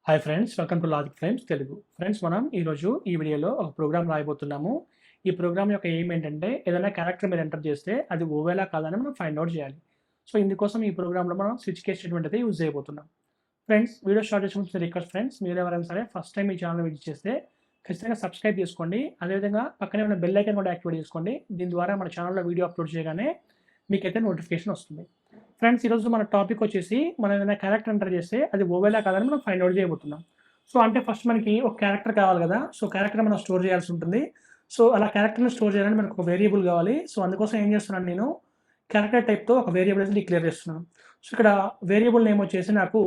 Hi friends, welcome to logic frames Telugu. Friends, మనం ఈరోజు ఈ వీడియోలో ఒక ప్రోగ్రామ్ రాయబోతున్నాము. ఈ ప్రోగ్రామ్ యొక్క ఎయిమ్ ఏంటంటే, ఏదైనా క్యారెక్టర్ మీరు ఎంటర్ చేస్తే అది ఓవేలా కాదని మనం ఫైండ్ అవుట్ చేయాలి. సో ఇందుకోసం ఈ ప్రోగ్రామ్లో మనం స్విచ్ కేస్ స్టేట్మెంట్ అయితే యూజ్ చేయబోతున్నాం. ఫ్రెండ్స్, వీడియో స్టార్ట్ చేసే ముందు రిక్వెస్ట్ ఫ్రెండ్స్, మీరు ఎవరైనా సరే ఫస్ట్ టైం ఈ ఛానల్ విజిట్ చేస్తే ఖచ్చితంగా సబ్స్క్రైబ్ చేసుకోండి. అదేవిధంగా పక్కనే ఉన్న బెల్ ఐకాన్ కూడా యాక్టివేట్ చేసుకోండి. దీని ద్వారా మన ఛానల్లో వీడియో అప్లోడ్ చేయగానే మీకైతే నోటిఫికేషన్ వస్తుంది. ఫ్రెండ్స్, ఈరోజు మన టాపిక్ వచ్చేసి, మనం ఏదైనా క్యారెక్టర్ ఎంటర్ చేస్తే అది ఓవేలా కాదని మనం ఫైండ్ అవుట్ చేయబోతున్నాం. సో అంటే ఫస్ట్ మనకి ఒక క్యారెక్టర్ కావాలి కదా. సో క్యారెక్టర్ మనం స్టోర్ చేయాల్సి ఉంటుంది. సో అలా క్యారెక్టర్ని స్టోర్ చేయాలని మనకు ఒక వేరియబుల్ కావాలి. సో అందుకోసం ఏం చేస్తున్నాను, నేను క్యారెక్టర్ టైప్తో ఒక వేరియబుల్ అయితే డిక్లేర్ చేస్తున్నాను. సో ఇక్కడ వేరియబుల్ నేమ్ వచ్చేసి నాకు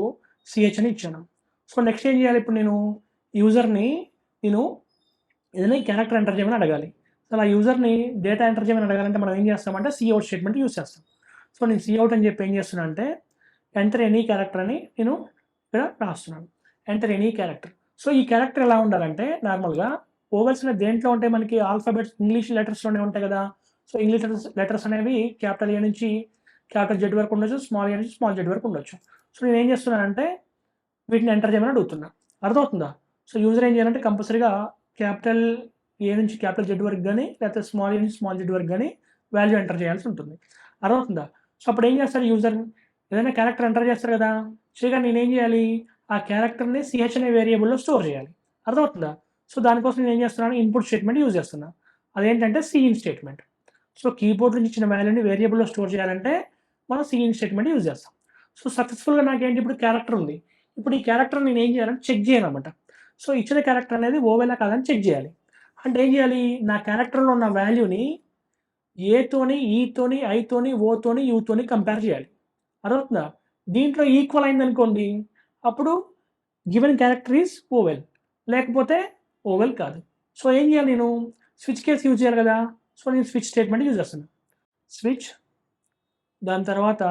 సిహెచ్ అని ఇచ్చాను. సో నెక్స్ట్ ఏం చేయాలి, ఇప్పుడు నేను యూజర్ని ఏదైనా క్యారెక్టర్ ఎంటర్ చేయమని అడగాలి. సో అలా యూజర్ని డేటా ఎంటర్ చేయమని అడగాలంటే మనం ఏం చేస్తామంటే సిఅవుట్ స్టేట్మెంట్ యూజ్ చేస్తాం. సో నేను సిఅవుట్ అని చెప్పి ఏం చేస్తున్నాను అంటే, ఎంటర్ ఎనీ క్యారెక్టర్ అని నేను ఇక్కడ రాస్తున్నాను. Enter any character. సో ఈ క్యారెక్టర్ ఎలా ఉండాలంటే, నార్మల్గా ఓవెల్స్ అనేవి దేంట్లో ఉంటాయి, మనకి ఆల్ఫాబెట్స్ ఇంగ్లీష్ లెటర్స్లోనే ఉంటాయి కదా. సో ఇంగ్లీష్ లెటర్స్ అనేవి క్యాపిటల్ ఏ నుంచి క్యాపిటల్ జెడ్ వరకు ఉండొచ్చు, స్మాల్ ఏ నుంచి స్మాల్ జెడ్ వరకు ఉండొచ్చు. సో నేను ఏం చేస్తున్నానంటే వీటిని ఎంటర్ చేయమని అడుగుతున్నా. అర్థమవుతుందా? సో యూజర్ ఏం చేయాలంటే కంపల్సరీగా క్యాపిటల్ ఏ నుంచి క్యాపిటల్ జెడ్ వరకు కానీ, లేకపోతే స్మాల్ ఏ నుంచి స్మాల్ జెడ్ వరకు కానీ వాల్యూ ఎంటర్ చేయాల్సి ఉంటుంది. అర్థమవుతుందా? సో అప్పుడు ఏం చేస్తారు, యూజర్ ఏదైనా క్యారెక్టర్ ఎంటర్ చేస్తారు కదా. చేయగా నేనేం చేయాలి, ఆ క్యారెక్టర్ని సిహెచ్ అనే వేరియబుల్లో స్టోర్ చేయాలి. అర్థమవుతుందా? సో దానికోసం నేను ఏం చేస్తున్నాను, ఇన్పుట్ స్టేట్మెంట్ యూజ్ చేస్తున్నా. అదేంటంటే సిఇన్ స్టేట్మెంట్. సో కీబోర్డ్ నుంచి ఇచ్చిన వాల్యూని వేరియబుల్లో స్టోర్ చేయాలంటే మనం సిఇన్ స్టేట్మెంట్ యూజ్ చేస్తాం. సో సక్సెస్ఫుల్గా నాకేంటి, ఇప్పుడు క్యారెక్టర్ ఉంది. ఇప్పుడు ఈ క్యారెక్టర్ నేను ఏం చేయాలంటే చెక్ చేయాలన్నమాట. సో ఇచ్చిన క్యారెక్టర్ అనేది ఓవేలా కాదని చెక్ చేయాలి. అంటే ఏం చేయాలి, నా క్యారెక్టర్లో ఉన్న వాల్యూని ఏతోని, ఈతోని, ఐతోని, ఓతోని, యూతోని కంపేర్ చేయాలి. అర్థమవుతుందా? దీంట్లో ఈక్వల్ అయిందనుకోండి, అప్పుడు గివెన్ క్యారెక్టర్ ఈజ్ ఓవెల్, లేకపోతే ఓవెల్ కాదు. సో ఏం చేయాలి, నేను స్విచ్ కేస్ యూజ్ చేయాలి కదా. సో నేను స్విచ్ స్టేట్మెంట్ యూజ్ చేస్తున్నాను. స్విచ్, దాని తర్వాత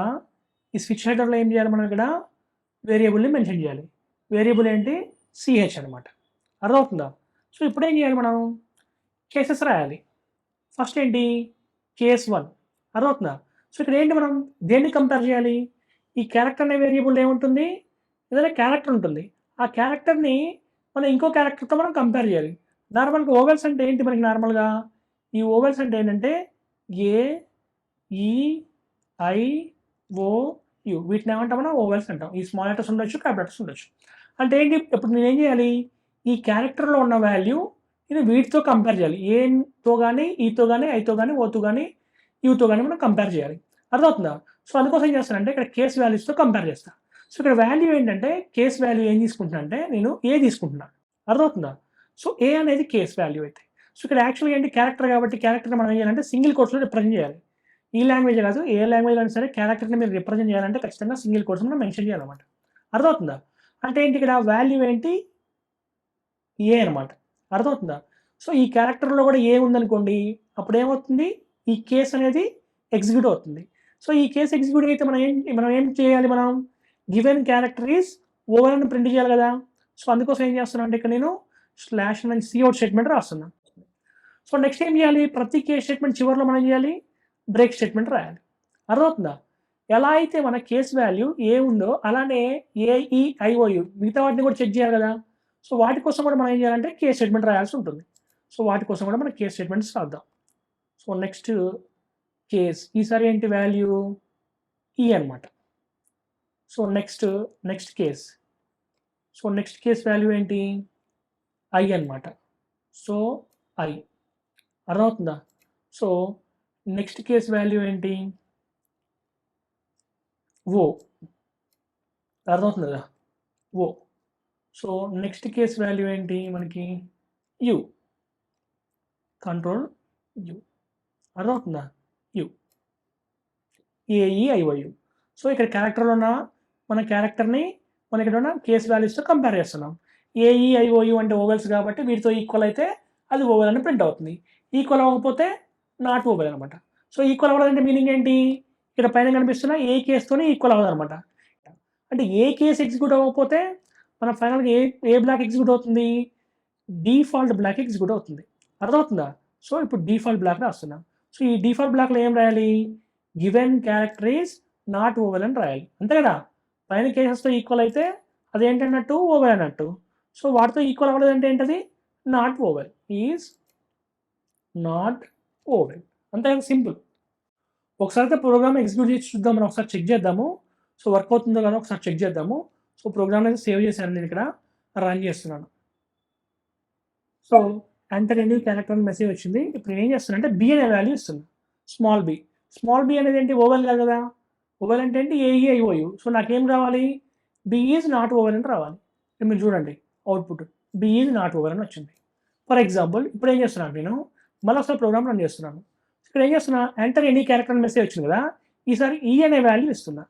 ఈ స్విచ్ హెడర్లో ఏం చేయాలి, మనం ఇక్కడ వేరియబుల్ని మెన్షన్ చేయాలి. వేరియబుల్ ఏంటి, సిహెచ్ అనమాట. అర్థమవుతుందా? సో ఇప్పుడు ఏం చేయాలి, మనం కేసెస్ రాయాలి. ఫస్ట్ ఏంటి, కేస్ 1. అర్థమవుతుందా? సో ఇక్కడ ఏంటి, మనం దేన్ని కంపేర్ చేయాలి, ఈ క్యారెక్టర్ అనే వేరియబుల్ ఏముంటుంది, ఏదైనా క్యారెక్టర్ ఉంటుంది. ఆ క్యారెక్టర్ని మనం ఇంకో క్యారెక్టర్తో మనం కంపేర్ చేయాలి. నార్మల్గా ఓవెల్స్ అంటే ఏంటి, మనకి నార్మల్గా ఈ ఓవెల్స్ అంటే ఏంటంటే ఏ, ఈ, ఐ, ఓ, యు, వీటిని ఏమంటాం మనం ఓవెల్స్ అంటాం. ఈ స్మాల్ లెటర్స్ ఉండొచ్చు, క్యాపిటల్ లెటర్స్ ఉండొచ్చు. అంటే ఏంటి, ఇప్పుడు నేనేం చేయాలి, ఈ క్యారెక్టర్లో ఉన్న వాల్యూ నేను వీటితో కంపేర్ చేయాలి. ఏతో కానీ, ఈతో కానీ, ఐతో కానీ, ఓతో కానీ, యూతో కానీ మనం కంపేర్ చేయాలి. అర్థమవుతుందా? సో అందుకోసం ఏం చేస్తానంటే ఇక్కడ కేస్ వాల్యూస్తో కంపేర్ చేస్తాను. సో ఇక్కడ వాల్యూ ఏంటంటే, కేస్ వాల్యూ ఏం తీసుకుంటున్నా అంటే నేను ఏ తీసుకుంటున్నాను. అర్థమవుతుందా? సో ఏ అనేది కేస్ వాల్యూ అయితే. సో ఇక్కడ యాక్చువల్గా ఏంటి, క్యారెక్టర్ కాబట్టి క్యారెక్టర్ మనం ఏం చేయాలంటే సింగిల్ కోట్స్లో రిప్రజెంట్ చేయాలి. ఈ లాంగ్వేజ్ కాదు, ఏ లాంగ్వేజ్ అయినా సరే క్యారెక్టర్ని మీరు రిప్రజెంట్ చేయాలంటే ఖచ్చితంగా సింగిల్ కోట్స్ మనం మెన్షన్ చేయాలన్నమాట. అర్థమవుతుందా? అంటే ఏంటి, ఇక్కడ వాల్యూ ఏంటి, ఏ అనమాట. అర్థమవుతుందా? సో ఈ క్యారెక్టర్లో కూడా ఏ ఉందనుకోండి, అప్పుడు ఏమవుతుంది, ఈ కేస్ అనేది ఎగ్జిక్యూట్ అవుతుంది. సో ఈ కేసు ఎగ్జిక్యూట్ అయితే మనం ఏం చేయాలి, మనం గివెన్ క్యారెక్టర్ ఈజ్ ఓవర్ అని ప్రింట్ చేయాలి కదా. సో అందుకోసం ఏం చేస్తున్నాను అంటే ఇక్కడ నేను స్లాష్ నుంచి సిఅవుట్ స్టేట్మెంట్ రాస్తున్నాను. సో నెక్స్ట్ ఏం చేయాలి, ప్రతి కేస్ స్టేట్మెంట్ చివరిలో మనం చేయాలి బ్రేక్ స్టేట్మెంట్ రాయాలి. అర్థమవుతుందా? ఎలా అయితే మన కేస్ వాల్యూ ఏ ఉందో అలానే ఏఈఐఓయు మిగతా వాటిని కూడా చెక్ చేయాలి కదా. సో వాటి కోసం కూడా మనం ఏం చేయాలంటే కేస్ స్టేట్మెంట్ రాయాల్సి ఉంటుంది. సో వాటి కోసం కూడా మనం కేస్ స్టేట్మెంట్స్ రాద్దాం. సో నెక్స్ట్ కేస్, ఈసారి ఏంటి వాల్యూ ఈ అనమాట. So next case. So next case value ఏంటి, ఐ అనమాట. So I. అర్థమవుతుందా? సో నెక్స్ట్ కేస్ వాల్యూ ఏంటి, ఓ. అర్థమవుతుంది కదా, ఓ. సో నెక్స్ట్ కేస్ వాల్యూ ఏంటి మనకి, యు. Control you. అర్థమవుతుందా, యు, ఏఈఐఓయు. సో ఇక్కడ క్యారెక్టర్లో ఉన్న మన క్యారెక్టర్ని మన ఇక్కడ ఉన్న కేస్ వాల్యూస్తో కంపేర్ చేస్తున్నాం. ఏఈఐఓయు అంటే ఓవెల్స్ కాబట్టి వీటితో ఈక్వల్ అయితే అది ఓవెల్ అని ప్రింట్ అవుతుంది. ఈక్వల్ అవ్వకపోతే నాట్ ఓవెల్ అనమాట. సో ఈక్వల్ అవ్వదంటే మీనింగ్ ఏంటి, ఇక్కడ పైన కనిపిస్తున్న ఏ కేస్తోనే ఈక్వల్ అవ్వదు అనమాట. అంటే ఏ కేసు ఎగ్జిక్యూట్ అవ్వకపోతే మన ఫైనల్గా ఏ బ్లాక్ ఎగ్జిక్యూట్ అవుతుంది, డిఫాల్ట్ బ్లాక్ ఎగ్జిక్యూట్ అవుతుంది. అర్థమవుతుందా? సో ఇప్పుడు డిఫాల్ట్ బ్లాక్ రాస్తున్నాం. సో ఈ డిఫాల్ట్ బ్లాక్లో ఏం రాయాలి, given character is not vowel అని రాయాలి. అంతే కదా. పైన కేసెస్తో ఈక్వల్ అయితే అదేంటన్నట్టు ఓవెల్ అన్నట్టు. సో వాటితో ఈక్వల్ అవ్వలేదంటే ఏంటది? Not vowel. Is not vowel. అంతే కదా, సింపుల్. ఒకసారి అయితే ప్రోగ్రామ్ ఎగ్జిక్యూట్ చేసి చూద్దాం, మనం ఒకసారి చెక్ చేద్దాము. సో వర్క్ అవుతుందో కదా ఒకసారి చెక్ చేద్దాము. సో ప్రోగ్రామ్ అయితే సేవ్ చేశాను, నేను ఇక్కడ రన్ చేస్తున్నాను. So enter any character message వచ్చింది. ఇప్పుడు నేను ఏం చేస్తున్నా అంటే బి అనే వాల్యూ ఇస్తున్నా, స్మాల్ బి. స్మాల్ బి అనేది ఏంటి? ఓవెల్ కాదు కదా. ఓవెల్ అంటే ఏంటి? ఏఈఐఓయు. సో నాకేం రావాలి? బి ఈజ్ నాట్ ఓవెల్ అని రావాలి. ఇప్పుడు మీరు చూడండి output, B is not vowel అని వచ్చింది. ఫర్ ఎగ్జాంపుల్ ఇప్పుడు ఏం చేస్తున్నాను, నేను మళ్ళీ ఒకసారి ప్రోగ్రామ్ రన్ చేస్తున్నాను. ఇక్కడ ఏం చేస్తున్నా, ఎంటర్ ఎనీ క్యారెక్టర్ మెసేజ్ వచ్చింది కదా, ఈసారి ఈ అనే వాల్యూ ఇస్తున్నా.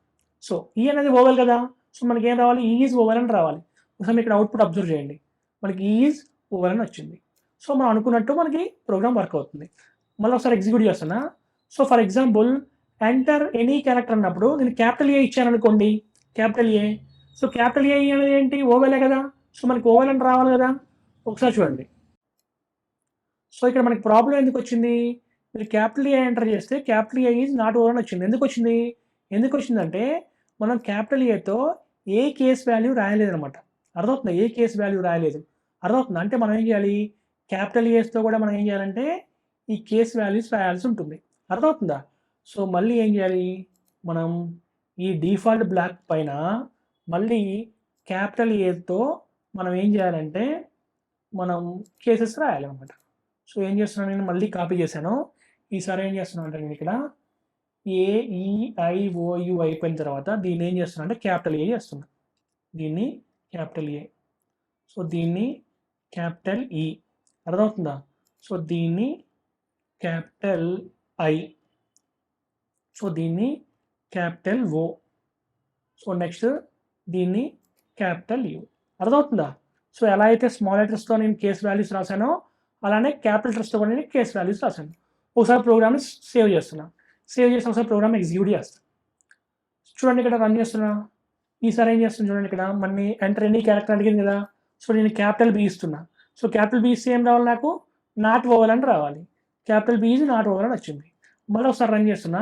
సో ఈ అనేది ఓవెల్ కదా, సో మనకి ఏం రావాలి? ఈ ఈజ్ ఓవెల్ అని రావాలి. ఒకసారి ఇక్కడ అవుట్పుట్ అబ్జర్వ్ చేయండి, మనకి ఈజ్ ఓవెల్ అని వచ్చింది. సో మనం అనుకున్నట్టు మనకి ప్రోగ్రామ్ వర్క్ అవుతుంది. మళ్ళీ ఒకసారి ఎగ్జిక్యూట్ చేస్తున్నా. So for example enter any character అన్నప్పుడు నేను క్యాపిటల్ ఏ ఇచ్చాను అనుకోండి, క్యాపిటల్ ఏ. సో క్యాపిటల్ ఏ అనేది ఏంటి? ఓవెలే కదా. సో మనకి ఓవెల్ అని రావాలి కదా. ఒకసారి చూడండి. సో ఇక్కడ మనకి ప్రాబ్లం ఎందుకు వచ్చింది? మీరు క్యాపిటల్ ఏ ఎంటర్ చేస్తే capital A is not vowel అని వచ్చింది. ఎందుకు వచ్చిందంటే మనం క్యాపిటల్ ఏతో ఏ కేస్ వాల్యూ రాయలేదనమాట. అర్థమవుతుందా? ఏ కేస్ వాల్యూ రాయలేదు. అర్థమవుతుందా? అంటే మనం ఏం చేయాలి? క్యాపిటల్ ఏస్తో కూడా మనం ఏం చేయాలంటే ఈ కేస్ వాల్యూస్ రాయాల్సి ఉంటుంది. అర్థమవుతుందా? సో మళ్ళీ ఏం చేయాలి, మనం ఈ డిఫాల్ట్ బ్లాక్ పైన మళ్ళీ క్యాపిటల్ ఏతో మనం ఏం చేయాలంటే మనం కేసెస్ రాయాలన్నమాట. సో ఏం చేస్తున్నాను, నేను మళ్ళీ కాపీ చేశాను. ఈసారి ఏం చేస్తున్నాను అంటే నేను ఇక్కడ ఏఈఐఓయు అయిపోయిన తర్వాత దీన్ని ఏం చేస్తున్నా అంటే క్యాపిటల్ ఏ చేస్తున్నా. దీన్ని క్యాపిటల్ ఏ, సో దీన్ని క్యాపిటల్ ఈ. అర్థమవుతుందా? సో దీన్ని క్యాపిటల్ ఐ, సో దీన్ని క్యాపిటల్ ఓ, సో నెక్స్ట్ దీన్ని క్యాపిటల్ యూ. అర్థమవుతుందా? సో ఎలా అయితే స్మాల్ లెటర్స్తో నేను కేస్ వాల్యూస్ రాశానో అలానే క్యాపిటల్ లెటర్స్తో కూడా నేను కేస్ వాల్యూస్ రాశాను. ఒకసారి ప్రోగ్రామ్ని సేవ్ చేస్తున్నా. సేవ్ చేసిన ఒకసారి ప్రోగ్రామ్ ఎగ్జిక్యూట్ చేస్తాను. చూడండి ఇక్కడ రన్ చేస్తున్నా. ఈసారి ఏం చేస్తున్నా చూడండి, ఇక్కడ మళ్ళీ ఎంటర్ ఎనీ క్యారెక్టర్ అడిగింది కదా. సో నేను క్యాపిటల్ బి ఇస్తున్నా. సో క్యాపిటల్ బి ఇస్తే ఏం రావాలి, నాకు నాట్ ఓవెల్ అని రావాలి. Capital B is not vowel అని వచ్చింది. మళ్ళీ ఒకసారి రన్ చేస్తున్నా.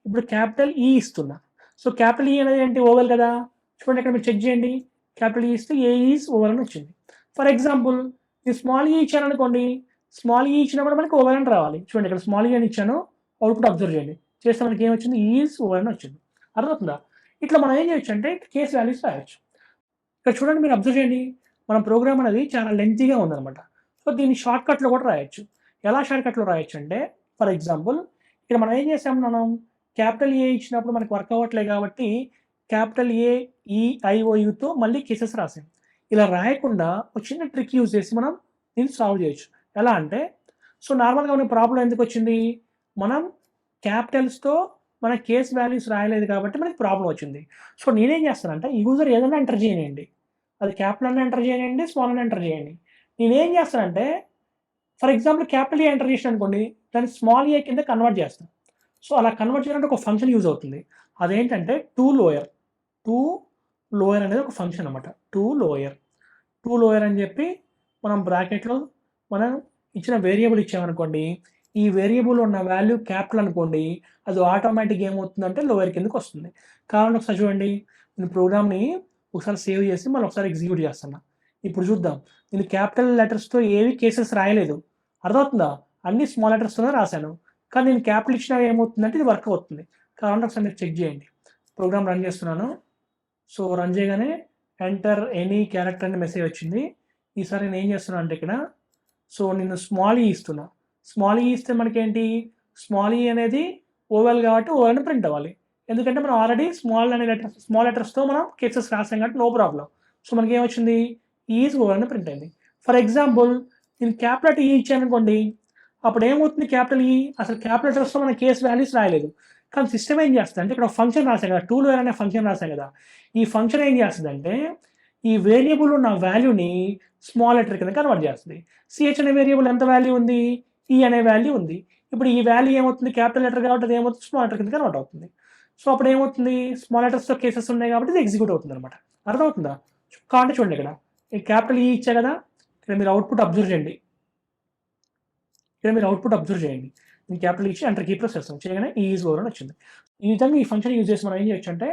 ఇప్పుడు క్యాపిటల్ ఈ ఇస్తున్నా. సో క్యాపిటల్ ఈ అనేది ఏంటి? ఓవెల్ కదా. చూడండి ఇక్కడ మీరు చెక్ చేయండి, క్యాపిటల్ ఈ ఇస్తే ఏ ఈజ్ ఓవెల్ అని వచ్చింది. ఫర్ ఎగ్జాంపుల్ నేను స్మాల్ ఈ ఇచ్చాను అనుకోండి, స్మాల్ ఈ ఇచ్చినప్పుడు మనకి ఓవెల్ అని రావాలి. చూడండి ఇక్కడ స్మాల్ ఈ అని ఇచ్చాను, అవుట్పుట్ అబ్జర్వ్ చేయండి. చేస్తే మనకి ఏమొచ్చింది? ఈజ్ ఓవెల్ అని వచ్చింది. అర్థమవుతుందా? ఇట్లా మనం ఏం చేయొచ్చు అంటే కేస్ వాల్యూస్ రాయొచ్చు. ఇక్కడ చూడండి, మీరు అబ్జర్వ్ చేయండి, మన ప్రోగ్రామ్ అనేది చాలా లెంతీగా ఉందన్నమాట. సో దీన్ని షార్ట్కట్లో కూడా రాయొచ్చు. ఎలా షార్ట్కట్లో రాయొచ్చు అంటే ఫర్ ఎగ్జాంపుల్ ఇక్కడ మనం ఏం చేసాం, మనం క్యాపిటల్ ఏ ఇచ్చినప్పుడు మనకు వర్క్ అవ్వట్లేదు కాబట్టి క్యాపిటల్ ఏ ఈఐఓయుతో మళ్ళీ కేసెస్ రాసాం. ఇలా రాయకుండా ఒక చిన్న ట్రిక్ యూజ్ చేసి మనం దీన్ని సాల్వ్ చేయొచ్చు. ఎలా అంటే, సో నార్మల్గా మన ప్రాబ్లం ఎందుకు వచ్చింది, మనం క్యాపిటల్స్తో మన కేస్ వాల్యూస్ రాయలేదు కాబట్టి మనకి ప్రాబ్లం వచ్చింది. సో నేనేం చేస్తానంటే యూజర్ ఏదైనా ఎంటర్ చేయనివ్వండి, అది క్యాపిటల్ అని ఎంటర్ చేయండి, స్మాల్ అని ఎంటర్ చేయండి. నేనేం చేస్తానంటే for example capital A enter చేసిన అనుకోండి, దాన్ని స్మాల్ ఏ కింద కన్వర్ట్ చేస్తాను. సో అలా కన్వర్ట్ చేయాలంటే ఒక ఫంక్షన్ యూజ్ అవుతుంది. అదేంటంటే టూ లోయర్ అనేది ఒక ఫంక్షన్ అనమాట. టూ లోయర్ అని చెప్పి మనం బ్రాకెట్లో మనం ఇచ్చిన వేరియబుల్ ఇచ్చామనుకోండి, ఈ వేరియబుల్ ఉన్న వాల్యూ క్యాపిటల్ అనుకోండి, అది ఆటోమేటిక్ ఏమవుతుందంటే లోయర్ కిందకి వస్తుంది. కావాలంటే ఒకసారి చూడండి, నేను ప్రోగ్రామ్ని ఒకసారి సేవ్ చేసి మళ్ళీ ఒకసారి ఎగ్జిక్యూట్ చేస్తున్నా. ఇప్పుడు చూద్దాం, నేను క్యాపిటల్ లెటర్స్తో ఏవి కేసెస్ రాయలేదు. అర్థమవుతుందా? అన్ని స్మాల్ లెటర్స్తోనే రాశాను. కానీ నేను క్యాపిటల్ ఇచ్చినా ఏమవుతుందంటే ఇది వర్క్ అవుతుంది. కావాలంటే ఒకసారి మీరు చెక్ చేయండి. ప్రోగ్రామ్ రన్ చేస్తున్నాను. సో రన్ చేయగానే ఎంటర్ ఎనీ క్యారెక్టర్ అనే మెసేజ్ వచ్చింది. ఈసారి నేను ఏం చేస్తున్నాను అంటే ఇక్కడ, సో నేను స్మాల్ ఈ ఇస్తున్నా. స్మాల్ ఈ ఇస్తే మనకేంటి, స్మాల్ ఈ అనేది ఓవెల్ కాబట్టి ఓవెల్ అని ప్రింట్ అవ్వాలి. ఎందుకంటే మనం ఆల్రెడీ స్మాల్ లెటర్స్తో మనం కేసెస్ రాసాం కాబట్టి నో ప్రాబ్లం. సో మనకి ఏమొచ్చింది, ఈజ్ ఓవెల్ అని ప్రింట్ అయింది. ఫర్ ఎగ్జాంపుల్ నేను క్యాపిటల్ ఈ ఇచ్చాను అనుకోండి, అప్పుడు ఏమవుతుంది, క్యాపిటల్ ఈ అసలు క్యాపిటల్ లెటర్స్తో మనం కేస్ వాల్యూస్ రాయలేదు. కానీ సిస్టమ్ ఏం చేస్తుంది అంటే ఇక్కడ ఫంక్షన్ రాసాం కదా, టూ లోయర్ అనే ఫంక్షన్ రాసాం కదా, ఈ ఫంక్షన్ ఏం చేస్తుందంటే ఈ వేరియబుల్ ఉన్న వాల్యూని స్మాల్ లెటర్ కింద కన్వర్ట్ చేస్తుంది. సిహెచ్ అనే వేరియబుల్ ఎంత వాల్యూ ఉంది, ఈ అనే వాల్యూ ఉంది. ఇప్పుడు ఈ వాల్యూ ఏమవుతుంది, క్యాపిటల్ లెటర్ కాబట్టి అది ఏమవుతుంది, స్మాల్ లెటర్ కింద కన్వర్ట్ అవుతుంది. సో అప్పుడు ఏమవుతుంది, స్మాల్ లెటర్స్తో కేసెస్ ఉన్నాయి కాబట్టి ఇది ఎగ్జిక్యూట్ అవుతుంది అనమాట. అర్థమవుతుందా? కాబట్టి చూడండి, ఇక్కడ ఈ క్యాపిటల్ ఈ ఇచ్చా కదా, ఇక్కడ మీరు అవుట్పుట్ అబ్జర్వ్ చేయండి. నేను క్యాపిటల్ ఇచ్చి ఎంటర్ కీ ప్రెస్ చేస్తాం, చేయగానే ఈజ్ ఓవర్ అని వచ్చింది. ఈ విధంగా ఈ ఫంక్షన్ యూజ్ చేసి మనం ఏం చేయొచ్చు అంటే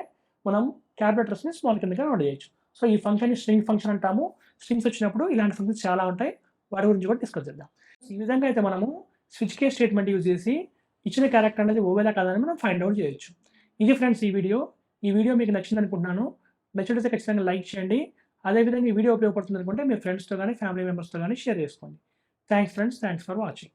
మనం క్యాపిటల్ లెటర్స్ని స్మాల్ కింద కన్వర్ట్ చేయొచ్చు. సో ఈ ఫంక్షన్ని స్ట్రింగ్ ఫంక్షన్ అంటాము. స్ట్రింగ్స్ వచ్చినప్పుడు ఇలాంటి ఫంక్షన్స్ చాలా ఉంటాయి. వాటి గురించి కూడా డిస్కస్ చేద్దాం. ఈ విధంగా అయితే మనము స్విచ్ కేస్ స్టేట్మెంట్ యూజ్ చేసి ఇచ్చిన క్యారెక్టర్ అనేది ఓవేలా కాదని మనం ఫైండ్ అవుట్ చేయొచ్చు. ఇది ఫ్రెండ్స్ ఈ వీడియో. ఈ వీడియో మీకు నచ్చింది అనుకుంటున్నాను. నచ్చితే ఖచ్చితంగా లైక్ చేయండి. అదేవిధంగా ఈ వీడియో ఉపయోగపడుతుంది అనుకుంటే మీ ఫ్రెండ్స్తో కానీ ఫ్యామిలీ మెంబర్స్తో కానీ షేర్ చేసుకోండి. Thanks friends. Thanks for watching.